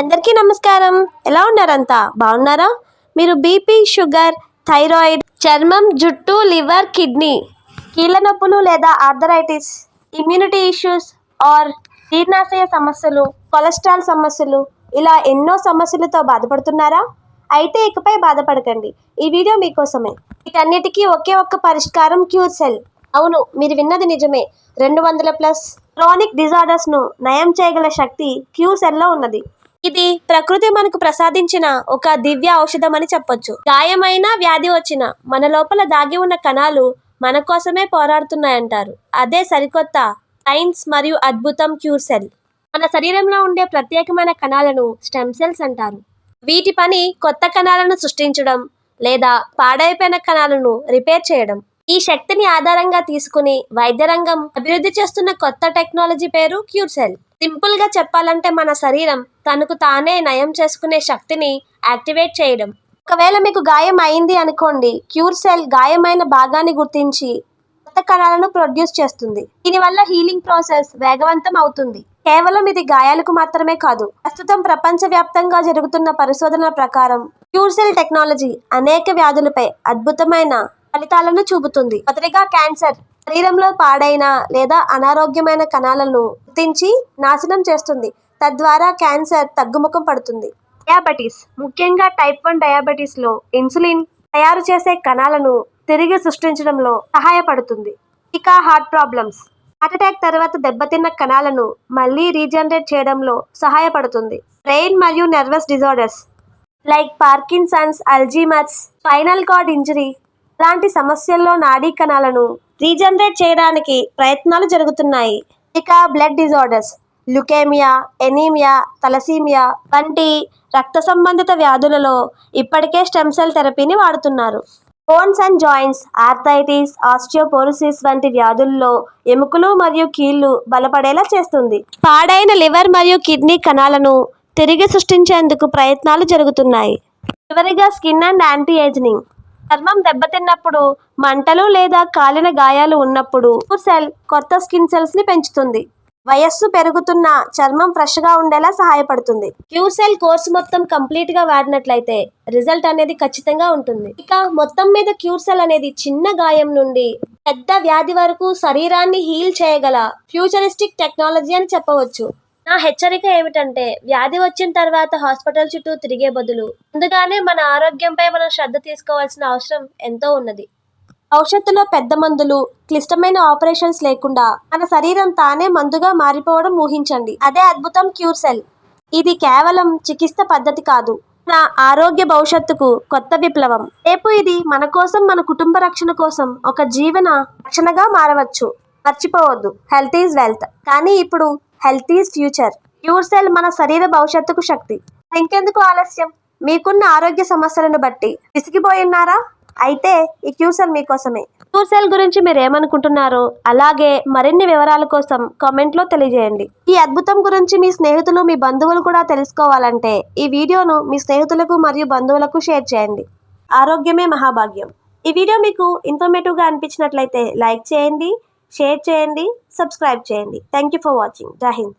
అందరికీ నమస్కారం. ఎలా ఉన్నారంతా? బాగున్నారా? మీరు బీపీ, షుగర్, థైరాయిడ్, చర్మం, జుట్టు, లివర్, కిడ్నీ, కీళ్ళ నొప్పులు లేదా ఆర్థరైటిస్, ఇమ్యూనిటీ ఇష్యూస్ ఆర్ జీర్ణాశయ సమస్యలు, కొలెస్ట్రాల్ సమస్యలు ఇలా ఎన్నో సమస్యలతో బాధపడుతున్నారా? అయితే ఇకపై బాధపడకండి. ఈ వీడియో మీకోసమే. వీటన్నిటికీ ఒకే ఒక్క పరిష్కారం క్యూర్ సెల్. అవును, మీరు విన్నది నిజమే. 200+ క్రానిక్ డిజార్డర్స్ను నయం చేయగల శక్తి క్యూర్ సెల్లో ఉన్నది. ఇది ప్రకృతి మనకు ప్రసాదించిన ఒక దివ్య ఔషధం అని చెప్పొచ్చు. గాయమైన వ్యాధి వచ్చిన మన లోపల దాగి ఉన్న కణాలు మన కోసమే పోరాడుతున్నాయంటారు. అదే సరికొత్త సైన్స్ మరియు అద్భుతం క్యూర్ సెల్. మన శరీరంలో ఉండే ప్రత్యేకమైన కణాలను స్టెమ్ సెల్స్ అంటారు. వీటి పని కొత్త కణాలను సృష్టించడం లేదా పాడైపోయిన కణాలను రిపేర్ చేయడం. ఈ శక్తిని ఆధారంగా తీసుకుని వైద్య రంగం అభివృద్ధి చేస్తున్న కొత్త టెక్నాలజీ పేరు క్యూర్ సెల్. సింపుల్ గా చెప్పాలంటే మన శరీరం తనకు తానే నయం చేసుకునే శక్తిని యాక్టివేట్ చేయడం. ఒకవేళ మీకు గాయం అయింది అనుకోండి, క్యూర్ సెల్ గాయమైన భాగాన్ని గుర్తించి కొత్త కణాలను ప్రొడ్యూస్ చేస్తుంది. దీనివల్ల హీలింగ్ ప్రాసెస్ వేగవంతం అవుతుంది. కేవలం ఇది గాయాలకు మాత్రమే కాదు. ప్రస్తుతం ప్రపంచవ్యాప్తంగా జరుగుతున్న పరిశోధనల ప్రకారం క్యూర్ సెల్ టెక్నాలజీ అనేక వ్యాధులపై అద్భుతమైన ఫలితాలను చూపుతుంది. మొదటిగా క్యాన్సర్. శరీరంలో పాడైన లేదా అనారోగ్యమైన కణాలను గుర్తించి నాశనం చేస్తుంది. తద్వారా క్యాన్సర్ తగ్గుముఖం పడుతుంది. డయాబెటీస్, ముఖ్యంగా టైప్ 1 డయాబెటీస్లో ఇన్సులిన్ తయారు చేసే కణాలను తిరిగి సృష్టించడంలో సహాయపడుతుంది. ఇక హార్ట్ ప్రాబ్లమ్స్, హార్ట్ అటాక్ తర్వాత దెబ్బతిన్న కణాలను మళ్ళీ రీజనరేట్ చేయడంలో సహాయపడుతుంది. బ్రెయిన్ మరియు nervous disorders like Parkinson's, Alzheimer's, spinal cord injury లాంటి సమస్యల్లో నాడీ కణాలను రీజనరేట్ చేయడానికి ప్రయత్నాలు జరుగుతున్నాయి. ఇక blood disorders, leukaemia, anaemia, thalassaemia వంటి రక్త సంబంధిత వ్యాధులలో ఇప్పటికే స్టెమ్ సెల్ థెరపీని వాడుతున్నారు. Bones and joints, arthritis, osteoporosis వంటి వ్యాధుల్లో ఎముకలు మరియు కీళ్లు బలపడేలా చేస్తుంది. పాడైన లివర్ మరియు కిడ్నీ కణాలను తిరిగి సృష్టించేందుకు ప్రయత్నాలు జరుగుతున్నాయి. చివరిగా స్కిన్ అండ్ యాంటీ ఏజింగ్. చర్మం దెబ్బతిన్నప్పుడు, మంటలు లేదా కాలిన గాయాలు ఉన్నప్పుడు క్యూర్ సెల్ కొత్త స్కిన్ సెల్స్ ని పెంచుతుంది. వయస్సు పెరుగుతున్న చర్మం ఫ్రెష్ గా ఉండేలా సహాయపడుతుంది. క్యూర్ సెల్ కోర్సు మొత్తం కంప్లీట్ గా వాడినట్లయితే రిజల్ట్ అనేది ఖచ్చితంగా ఉంటుంది. ఇక మొత్తం మీద క్యూర్ సెల్ అనేది చిన్న గాయం నుండి పెద్ద వ్యాధి వరకు శరీరాన్ని హీల్ చేయగల ఫ్యూచరిస్టిక్ టెక్నాలజీ అని చెప్పవచ్చు. నా హెచ్చరిక ఏమిటంటే, వ్యాధి వచ్చిన తర్వాత హాస్పిటల్ చుట్టూ తిరిగే బదులు ముందుగానే మన ఆరోగ్యంపై మనం శ్రద్ధ తీసుకోవాల్సిన అవసరం ఎంతో ఉన్నది. భవిష్యత్తులో పెద్ద మందులు, క్లిష్టమైన ఆపరేషన్స్ లేకుండా మన శరీరం తానే మందుగా మారిపోవడం ఊహించండి. అదే అద్భుతం క్యూర్ సెల్. ఇది కేవలం చికిత్స పద్ధతి కాదు, మన ఆరోగ్య భవిష్యత్తుకు కొత్త విప్లవం. రేపు ఇది మన కోసం, మన కుటుంబ రక్షణ కోసం ఒక జీవన రక్షణగా మారవచ్చు. మర్చిపోవద్దు, హెల్త్ ఈజ్ వెల్త్. కానీ ఇప్పుడు health is future. Cure cell మన శరీర భవిష్యత్తుకు శక్తి. ఇంకెందుకు ఆలస్యం? మీకున్న ఆరోగ్య సమస్యలను బట్టి విసిగిపోయినారా? అయితే ఈ క్యూర్ సెల్ మీకోసమే. క్యూర్ సెల్ గురించి మీరు ఏమనుకుంటున్నారో, అలాగే మరిన్ని వివరాల కోసం కామెంట్లో తెలియజేయండి. ఈ అద్భుతం గురించి మీ స్నేహితులు, మీ బంధువులు కూడా తెలుసుకోవాలంటే ఈ వీడియోను మీ స్నేహితులకు మరియు బంధువులకు షేర్ చేయండి. ఆరోగ్యమే మహాభాగ్యం. ఈ వీడియో మీకు ఇన్ఫర్మేటివ్గా అనిపించినట్లయితే లైక్ చేయండి, షేర్ చేయండి, సబ్స్క్రైబ్ చేయండి. Thank you for watching. జై హింద్.